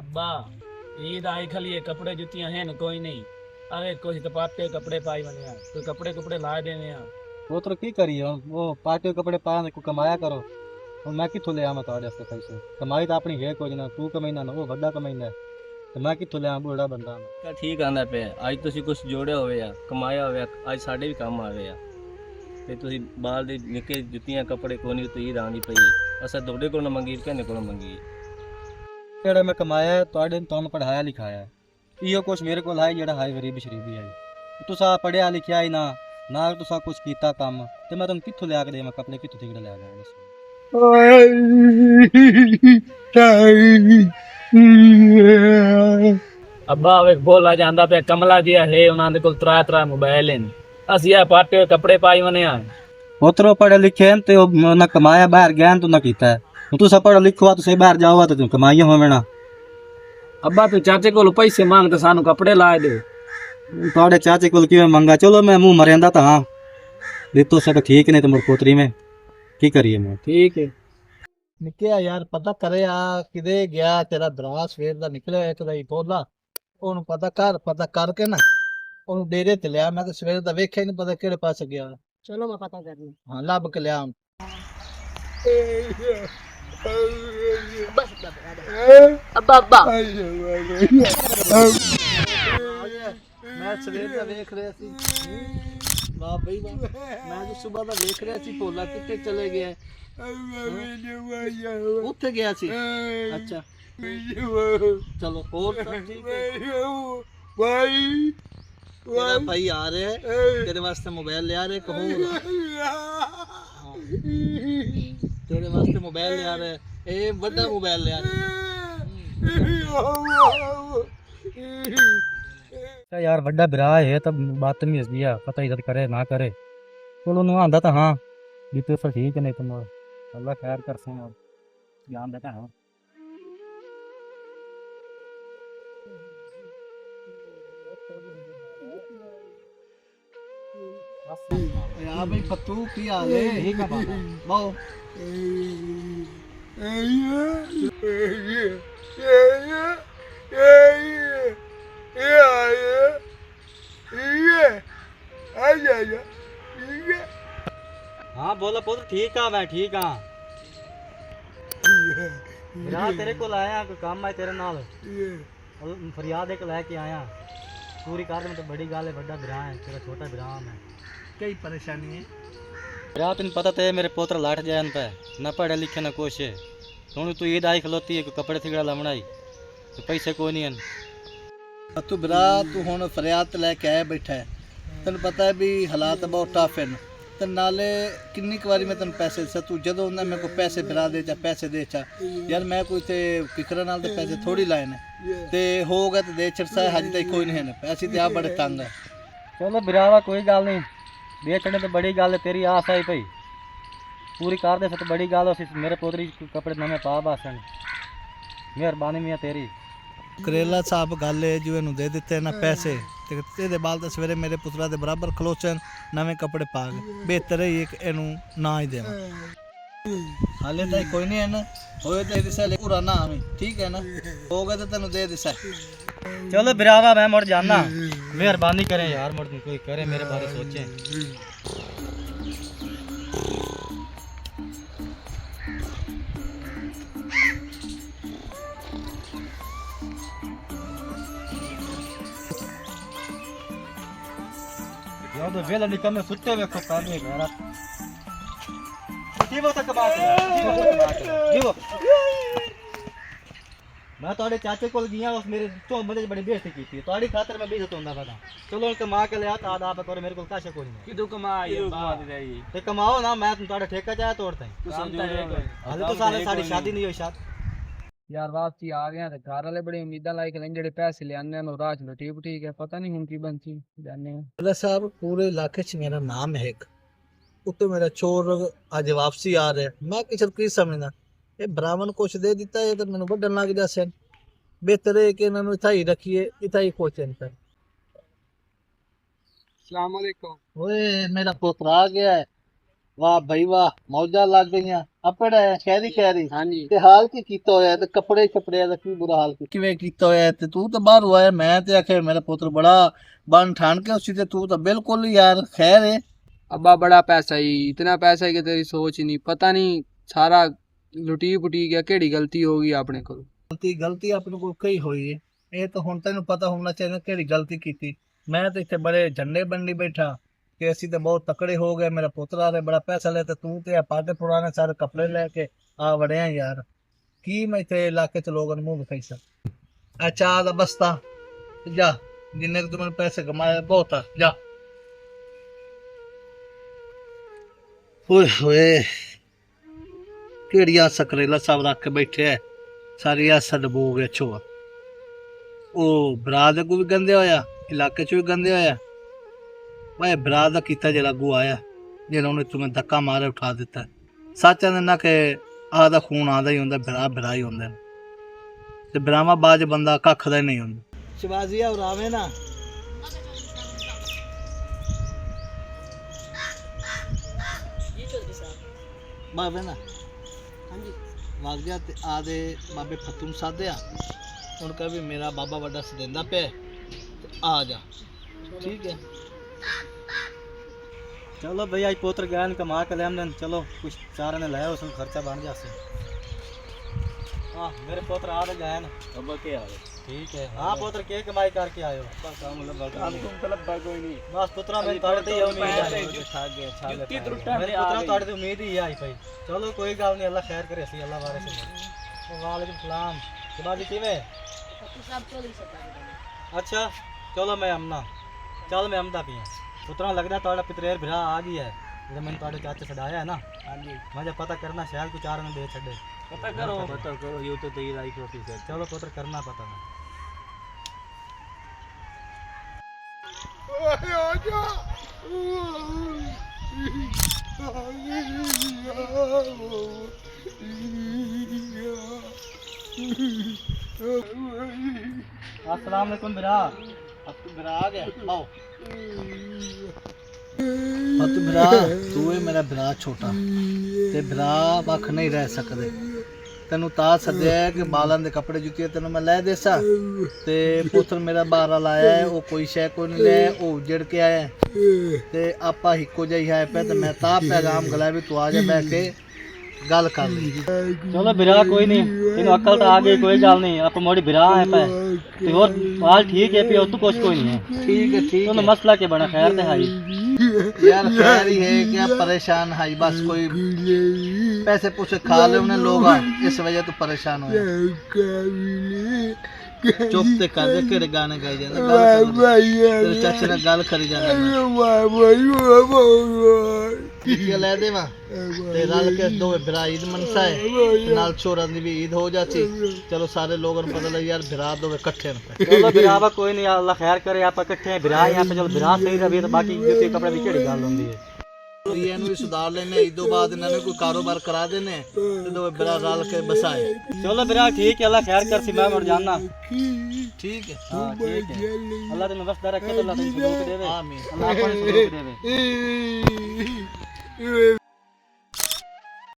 अब्बा ईद आई खली ये कपड़े जुतियां हैं न कोई नहीं। अरे कुछ तो पाटे कपड़े पाई बने यार, तो कपड़े कपड़े ला देने यार। वो तो की करिए वो पार्टी कपड़े पाया को कमाया करो। और मैं कितों ले आवा ਤੁਹਾਡੇ ਵਾਸਤੇ पैसे कमाई तो अपनी है कुछ ना तू कमाईना ना वो ਵੱਡਾ ਕਮਾਈਂਦਾ ਤੇ ਮੈਂ ਕਿੱਥੋਂ ਲਿਆ ਬੂੜਾ ਬੰਦਾ ਮੈਂ ਤਾਂ ਠੀਕ ਆਂਦਾ ਪਿਆ। ਅੱਜ ਤੁਸੀਂ ਕੁਝ ਜੋੜਿਆ ਹੋਵੇ ਆ, ਕਮਾਇਆ ਹੋਵੇ ਆ, ਅੱਜ ਸਾਡੇ ਵੀ ਕੰਮ ਆਵੇ ਆ। ਤੇ ਤੁਸੀਂ ਬਾਲ ਦੇ ਨਿੱਕੇ ਜੁੱਤੀਆਂ ਕੱਪੜੇ ਕੋਨੀ ਤੇ ਹੀ ਰਾਂਦੀ ਪਈ। ਅਸਾਂ ਤੁਹਾਡੇ ਕੋਲੋਂ ਮੰਗੀ ਕਿਹਨੇ ਕੋਲੋਂ ਮੰਗੀ? ਜਿਹੜਾ ਮੈਂ ਕਮਾਇਆ ਤੁਹਾਡੇ ਤੁਹਾਨੂੰ ਪੜਾਇਆ ਲਿਖਾਇਆ ਇਹੋ ਕੁਛ ਮੇਰੇ ਕੋਲ ਹੈ ਜਿਹੜਾ ਹੈ ਗਰੀਬ ਸ਼ਰੀਬੀ ਹੈ ਤੁਸੀਂ ਪੜਿਆ ਲਿਖਿਆ ਹੀ ਨਾ ਤੁਸੀਂ ਕੁਛ ਕੀਤਾ ਕੰਮ ਤੇ ਮੈਂ ਤੁਹਾਨੂੰ ਕਿੱਥੋਂ ਲਿਆ ਕੇ ਦੇਵਾਂ ਕੱਪੜੇ ਕਿੱਥੋਂ ਤਿਗੜੇ ਲਿਆ ਕੇ ਦੱਸੋ। अब्बा वे बोला जांदा पे कमला दिया है उन्हां दे कोल त्रा त्रा मोबाइल हैं। ਅਸੀਂ ਆ ਪਾਟੇ ਕੱਪੜੇ ਪਾਈ ਬਣੇ ਆ। ਉਤਰੋ ਪੜੇ ਲਿਖੇ ਤੇ ਉਹ ਨਾ ਕਮਾਇਆ ਬਾਹਰ ਗਿਆ ਤੂੰ ਨਾ ਕੀਤਾ ਹੁਣ ਤੂੰ ਸਭ ਪੜਾ ਲਿਖਵਾ ਤੁਸੀਂ ਬਾਹਰ ਜਾਓਗਾ ਤਾਂ ਤੂੰ ਕਮਾਈਆਂ ਹੋਵੇ ਨਾ। ਅੱਬਾ ਤੂੰ ਚਾਚੇ ਕੋਲ ਪੈਸੇ ਮੰਗ ਤੇ ਸਾਨੂੰ ਕੱਪੜੇ ਲਾ ਦੇ। ਤੁਹਾਡੇ ਚਾਚੇ ਕੋਲ ਕਿਵੇਂ ਮੰਗਾ ਚਲੋ ਮੈਂ ਮੂੰਹ ਮਰਿਆਂਦਾ ਤਾਂ ਹਾਂ ਦਿੱਤੋ ਸਭ ਠੀਕ ਨੇ ਤੇ ਮੁਰ ਪੋਤਰੀ ਮੈਂ ਕੀ ਕਰੀਏ ਮੈਂ ਠੀਕ ਹੈ। ਨਿਕਿਆ ਯਾਰ ਪਤਾ ਕਰੇ ਆ ਕਿਦੇ ਗਿਆ ਤੇਰਾ ਭਰਾ ਸਵੇਰ ਦਾ ਨਿਕਲਿਆ ਇੱਕ ਦਾ ਹੀ ਬੋਲਾ ਉਹਨੂੰ ਪਤਾ ਕਰਕੇ ਨਾ ਉਹਨੂੰ ਡੇਰੇ ਤੇ ਲਿਆ ਮੈਂ ਤਾਂ ਸਵੇਰ ਦਾ ਵੇਖਿਆ ਹੀ ਨਹੀਂ ਪਤਾ ਕਿਹੜੇ ਪਾਸੇ ਗਿਆ। ਚਲੋ ਮੈਂ ਪਤਾ ਕਰਨੀ। ਹਾਂ ਲੱਭ ਕੇ ਲਿਆ ਹੁਣ। ਅੱਬਾ ਅੱਬਾ ਮੈਂ ਸਵੇਰ ਦਾ ਵੇਖ ਰਿਹਾ ਸੀ ਵਾਹ ਬਈ ਵਾਹ ਮੈਂ ਤਾਂ ਸਵੇਰ ਦਾ ਵੇਖ ਰਿਹਾ ਸੀ ਭੋਲਾ ਕਿੱਥੇ ਚਲੇ ਗਿਆ। ਉੱਥੇ ਗਿਆ ਸੀ ਅੱਛਾ ਚਲੋ ਹੋਰ ਸਭ ਠੀਕ ਹੈ। ਤੇਰਾ ਭਾਈ ਆ ਰਿਹਾ ਤੇਰੇ ਵਾਸਤੇ ਮੋਬਾਈਲ ਲਿਆ ਰਿਹਾ ਇੱਕ ਹੋਰ ਤੇਰੇ ਵਾਸਤੇ ਮੋਬਾਈਲ ਲਿਆ ਰਿਹਾ ਇਹ ਵੱਡਾ ਮੋਬਾਈਲ ਲਿਆ ਤਾਂ ਯਾਰ ਵੱਡਾ ਭਰਾ ਹੈ ਤਾਂ ਬਦਤਮੀਜ਼ ਵੀ ਆ ਪਤਾ ਇੱਜ਼ਤ ਕਰੇ ਨਾ ਕਰੇ ਚਲੋ ਨੂੰ ਆਂਦਾ ਤਾਂ ਹਾਂ ਵੀ ਤੂੰ ਫਿਰ ਠੀਕ ਨਹੀਂ ਤੁਮ ਅੱਲਾ ਖੈਰ ਕਰ ਸੇ और ज्ञान देता है। ਯਾ ਬਈ ਫਤੂ ਕੀ ਹਾਲ ਹੈ ਠੀਕ ਆ ਬਾਓ हाँ बोला पुत्र ठीक आ मैं ठीक हाँ भरा तेरे को आया कोई काम है तेरे नाल फरियाद एक लेके आया पूरी कार में तो बड़ी गाल है बड़ा भरा है तेरा छोटा भरा मैं ਕਈ ਪਰੇਸ਼ਾਨੀ ਹੈ भरा तेन पता तो है मेरे पोत्र लाट जाए पे ना पढ़े लिखे ना कुछ है हूँ तू ईद आई खलोती है कोई कपड़े थिगड़ा लमड़ाई तो पैसे कोई नहीं हैं ਤੂੰ ਭਰਾ ਤੂੰ ਹੁਣ ਫਰਿਆਦ ਤੇ ਲੈ ਕੇ ਆਇਆ ਬੈਠਾ ਹੈ ਤੈਨੂੰ ਪਤਾ ਹੈ ਵੀ ਹਾਲਾਤ ਬਹੁਤ ਟਫ ਹਨ ਤੇ ਨਾਲੇ ਕਿੰਨੀ ਕੁ ਵਾਰੀ ਮੈਂ ਤੈਨੂੰ ਪੈਸੇ ਦਿੱਤਾ ਤੂੰ ਜਦੋਂ ਉਹਨਾਂ ਮੇਰੇ ਕੋਲ ਪੈਸੇ ਭਰਾ ਦੇ ਚਾ ਪੈਸੇ ਦੇ ਚਾ ਯਾਰ ਮੈਂ ਕੋਈ ਤੇ ਕਿਕਰਾਂ ਨਾਲ ਤੇ ਪੈਸੇ ਥੋੜੀ ਲਾਏ ਨੇ ਤੇ ਹੋ ਗਿਆ ਤੇ ਦੇ ਛੜਸਾ ਹਜੇ ਤੱਕ ਕੋਈ ਨਹੀਂ ਹੈ ਪੈਸੇ ਤੇ ਆ ਬੜੇ ਤੰਗ ਹੈ। चलो भरावा कोई गल नहीं बेचने तो बड़ी गल है तेरी आस आई भाई पूरी कार दे तो बड़ी गल हो मेरे पोतरी कपड़े नवे पा बासन मेहरबानी मियाँ तेरी। ਕਰੇਲਾ ਸਾਹਿਬ ਗੱਲ ਹੈ ਜਿਵੇਂ ਨੂੰ ਦੇ ਦਿੱਤੇ ਨਾ ਪੈਸੇ ਤੇ ਇਹਦੇ ਬਾਲ ਤਾਂ ਸਵੇਰੇ ਮੇਰੇ ਪੁੱਤਰਾ ਦੇ ਬਰਾਬਰ ਖਲੋਚਣ ਨਵੇਂ ਕੱਪੜੇ ਪਾ ਕੇ ਬਿਹਤਰ ਹੈ ਕਿ ਇਹਨੂੰ ਨਾ ਹੀ ਦੇਵਾਂ ਹਾਲੇ ਤਾਂ ਕੋਈ ਨਹੀਂ ਹੈ ਨਾ ਹੋਏ ਤੇ ਦਿਸਾ ਲੈ ਪੂਰਾ ਨਾ ਆਵੇਂ ਠੀਕ ਹੈ ਨਾ ਹੋ ਗਿਆ ਤਾਂ ਤੈਨੂੰ ਦੇ ਦਿਸਾ। चलो बिरावा मैं मुड़ जाना मेहरबानी करें यार मुड़ कोई करे मेरे बारे सोचे। यार तो वेला निकल में सुते हुए को पहले मेरा जीवो तक बात जीवो मैं ਤੁਹਾਡੇ ਚਾਚੇ ਕੋਲ ਗਿਆ ਉਸ ਮੇਰੇ ਤੋਂ ਬੰਦੇ ਬੜੀ ਬੇਇੱਜ਼ਤੀ ਕੀਤੀ ਤੁਹਾਡੀ ਖਾਤਰ ਮੈਂ ਬੇਇੱਜ਼ਤ ਹੁੰਦਾ ਪਤਾ ਚਲੋ ਕਮਾ ਕੇ ਲਿਆ ਤਾਂ ਆਪ ਕਰੋ ਮੇਰੇ ਕੋਲ ਕਾਸ਼ਾ ਕੋਈ ਨਹੀਂ ਕਿਦੋਂ ਕਮਾਈ ਬਾਤ ਰਹੀ ਤੇ ਕਮਾਓ ਨਾ ਮੈਂ ਤੁਹਾਡਾ ਠੇਕਾ ਚਾਹਿਆ ਤੋੜਦਾ ਹਾਲੇ ਤਾਂ ਸਾਡੀ ਸ਼ਾਦੀ ਨਹੀਂ ਹੋਈ ਸ਼ਾਦ ਯਾਰ ਵਾਪਸੀ ਆ ਗਿਆ ਤੇ ਘਰ ਵਾਲੇ ਬੜੀ ਉਮੀਦਾਂ ਲਾਇਕ ਲੈਣ ਜਿਹੜੇ ਪੈਸੇ ਲਿਆਨੇ ਨੇ ਰਾਜ ਨੂੰ ਠੀਕ ਹੈ ਪਤਾ ਨਹੀਂ ਹੁਣ ਕੀ ਬੰਚੀ ਜਾਣੇ ਅਲਾ ਸਾਹਿਬ ਪੂਰੇ ਇਲਾਕੇ 'ਚ ਮੇਰਾ ਨਾਮ ਹੈ ਇੱਕ ਉੱਤੇ ਮੇਰਾ ਚੋਰ ਅੱਜ ਵਾਪਸੀ ਆ ਰਿਹਾ ਮੈਂ ਕਿਚਰ ਕੀ ਸਮਝਦਾ ਇਹ ਬ੍ਰਾਹਮਣ ਕੁਛ ਦੇ ਦਿੱਤਾ ਇਹ ਤਾਂ ਮੈਨੂੰ ਵੱਢਣ ਲੱਗ ਜਾ ਸਨ ਬਿਹਤਰ ਹੈ ਕਿ ਇਹਨਾਂ ਨੂੰ ਇੱਥੇ ਹੀ ਰੱਖੀਏ ਇੱਥੇ ਹੀ ਕੋਚਨ ਕਰ। अस्सलाम वालेकुम। ਓਏ ਮੇਰਾ ਪੁੱਤਰ ਆ ਗਿਆ ਹੈ ਵਾਹ ਭਾਈ ਵਾਹ, ਮੌਜਾਂ ਲੱਗ ਗਈਆਂ। ਆਪੜਾ ਸ਼ਹਿਰੀ ਸ਼ਹਿਰੀ ਹਾਂਜੀ ਤੇ ਹਾਲ ਕੀ ਕੀਤਾ ਹੋਇਆ ਤੇ ਕੱਪੜੇ ਛਪੜਿਆਂ ਦਾ ਕੀ ਬੁਰਾ ਹਾਲ ਕਿਵੇਂ ਕੀਤਾ ਹੋਇਆ ਤੇ ਤੂੰ ਤਾਂ ਬਾਹਰ ਆਇਆ। ਮੈਂ ਤੇ ਆਖਿਆ ਮੇਰਾ ਪੁੱਤਰ ਬੜਾ ਬਣ ਠਾਣ ਕੇ ਉਸੀ ਤੇ ਤੂੰ ਤਾਂ ਬਿਲਕੁਲ ਹੀ ਯਾਰ ਖੈਰ है। अब्बा बड़ा पैसा ही, इतना पैसा है कि तेरी सोच ही नहीं, पता नहीं सारा लुटी पुटी गया, केड़ी गलती होगी अपने को। ਗਲਤੀ ਆਪਣੇ ਕੋਲ ਕਈ ਹੋਈ ਹੈ। ਇਹ ਤਾਂ ਹੁਣ ਤੈਨੂੰ ਪਤਾ ਹੋਣਾ ਚਾਹੀਦਾ ਕਿਹੜੀ ਗਲਤੀ ਕੀਤੀ। ਮੈਂ ਤਾਂ ਇੱਥੇ ਬੜੇ ਝੰਡੇ ਬੰਨੀ ਬੈਠਾ ਕਿ ਅਸੀਂ ਤਾਂ ਬਹੁਤ ਤਕੜੇ ਹੋ ਗਏ, ਮੇਰਾ ਪੁੱਤਰਾ ਨੇ ਬੜਾ ਪੈਸਾ ਲਿਆ ਤੇ ਤੂੰ ਤੇ ਆ ਪਾਟੇ ਪੁਰਾਣੇ ਸਾਰੇ ਕੱਪੜੇ ਲੈ ਕੇ ਆ ਵੜਿਆ ਯਾਰ। ਕੀ ਮੈਂ ਇੱਥੇ ਇਲਾਕੇ ਚ ਲੋਕਾਂ ਨੂੰ ਮੂੰਹ ਵਿਖਾਈ ਸਕ। ਆ ਚਾਹ ਦਾ ਬਸਤਾ ਜਾ, ਜਿੰਨੇ ਕੁ ਤੂੰ ਮੈਨੂੰ ਪੈਸੇ ਕਮਾਏ ਬਹੁਤ ਆ ਜਾ। ਓਏ ਹੋਏ ਕਿਹੜੀਆਂ ਸਕਰੇਲਾ ਸਭ ਰੱਖ ਕੇ ਬੈਠੇ ਐ, ਸਾਰੀ ਆਸਾ ਡਬੋ ਗਿਆ ਛੋਆ। ਉਹ ਬਰਾ ਦੇ ਕੋ ਵੀ ਗੰਦੇ ਹੋਇਆ, ਇਲਾਕੇ ਚ ਵੀ ਗੰਦੇ ਹੋਇਆ। ਵਾਏ ਬਰਾ ਦਾ ਕੀਤਾ ਜਿਹੜਾ ਅੱਗੂ ਆਇਆ, ਜਿਹੜਾ ਉਹਨੇ ਤੁਮੇ ਧੱਕਾ ਮਾਰੇ ਉਠਾ ਦਿੱਤਾ। ਸੱਚ ਹੈ ਨਾ ਕਿ ਆਹ ਦਾ ਖੂਨ ਆਦਾ ਹੀ ਹੁੰਦਾ, ਬਰਾ ਬਰਾ ਹੀ ਹੁੰਦਾ ਤੇ ਬਰਾਵਾ ਬਾਜ ਬੰਦਾ ਕੱਖ ਦਾ ਹੀ ਨਹੀਂ ਹੁੰਦਾ। ਸ਼ਿਵਾਜ਼ੀਆ ਉਰਾਵੇ ਨਾ ਬਾਬੇ ਨਾ ਹਾਂਜੀ ਵਗ ਜਾ ਤੇ ਆਦੇ ਬਾਬੇ ਫਤੂ ਨੂੰ ਸਾਧਿਆ। ਹੁਣ ਕਹ ਵੀ ਮੇਰਾ ਬਾਬਾ ਵੱਡਾ ਸਦਿੰਦਾ ਪਿਆ ਤੇ ਆ ਜਾ, ਠੀਕ ਹੈ। चलो भैया पोत्र ज्ञान कमा के ले हमने, चलो कुछ चार ने लाया उसमें खर्चा बन जासे। हाँ मेरे पोत्र आ गए हैं। अब्बा के हाल है? ठीक है। हाँ पोत्र के कमाई करके आयो? काम मतलब तुम तलब कोई नहीं बस पुत्रा मैं ताड़े ते उम्मीद है। जुत्ती त्रुट्टा मेरे मेरे पुत्रा ताड़े ते उम्मीद ही आई भाई। चलो कोई गल नहीं, अल्लाह खैर करे सी, अल्लाह बारे से। वालेकुम सलाम शबाजी किवे? तो सब चोरी से कर अच्छा चलो मैं अमना, चल मैं अमदा पिया। पुत्रा लगदा ताड़ा पितरेर भिरा आ गई है, जब मैंने ताड़े चाचे छड़ाया है ना। हाँ जी मुझे पता करना शायद कुछ चार ने दे छड़े। पता करो ये तो तेरी राइट होती है। चलो पुत्र करना पता ना। अस्सलाम वालेकुम बिरा। अब तू बिरा आ गया, आओ। तू बिरा, तू है मेरा बिरा छोटा ते बिरा वख नहीं रह सकदे। ਤੈਨੂੰ ਤਾਂ ਸੱਦਿਆ ਕਿ ਬਾਲਾਂ ਦੇ ਕੱਪੜੇ ਜੁੱਤੀਆਂ ਤੈਨੂੰ ਮੈਂ ਲੈ ਦੇਸਾਂ ਤੇ ਪੁੱਤਰ ਮੇਰਾ ਬਾਹਰ ਲਾਇਆ ਹੈ, ਉਹ ਕੋਈ ਸ਼ੈ ਕੋਈ ਨਹੀਂ ਲੈ, ਉਹ ਉਜੜ ਕੇ ਆਇਆ ਤੇ ਆਪਾਂ ਇੱਕੋ ਜਿਹਾ ਹੀ ਹੈ ਪੈ ਤੇ ਮੈਂ ਤਾਂ ਪੈਗਾਮ ਗਲਾ ਵੀ ਤੂੰ ਆ ਜਾ ਬਹਿ ਕੇ ਗੱਲ ਕਰ ਲਈ। चलो बिरा कोई नहीं, तेन अकल तो आ गई, कोई गल नहीं। आप मोड़ी बिरा है पे ते और हाल ठीक है पे, तू कुछ कोई नहीं है। ठीक है ठीक तो मसला के बना खैर ते हाई है यार, खैर ही है क्या परेशान है बस, कोई पैसे पूछे खा ले उन्हें लोग इस वजह तो परेशान हो। चुप ते कर दे, केड़े गाने गाई जाने तेरे चाचे ने गल करी जाने टिक्के ले देवा ते रल के दो भरा ईद मनसा है नाल छोरा दी भी ईद हो जाती। चलो सारे लोगों को पता लग यार भरा दो इकट्ठे न। चलो बिरा कोई नहीं, अल्लाह खैर करे। आप इकट्ठे हैं बिरा यहाँ पे, चलो बिरा सही रही तो बाकी जूते कपड़े की केड़ी गल होंदी है। ਇਹਨੂੰ ਵੀ ਸੁਧਾਰ ਲੈਣੇ, ਈਦੋਂ ਬਾਅਦ ਇਹਨਾਂ ਨੇ ਕੋਈ ਕਾਰੋਬਾਰ ਕਰਾ ਦੇਣੇ ਤੇ ਦੋ ਬਰਾ ਰਲ ਕੇ ਬਸਾਏ। चलो बिरा ठीक है, अल्लाह खैर कर सी, मैं मर जाना। ठीक है हाँ ठीक है, अल्लाह तेन बस रखे तो अल्लाह तेन सुख देवे। आमीन। अल्लाह अपन सुख देवे।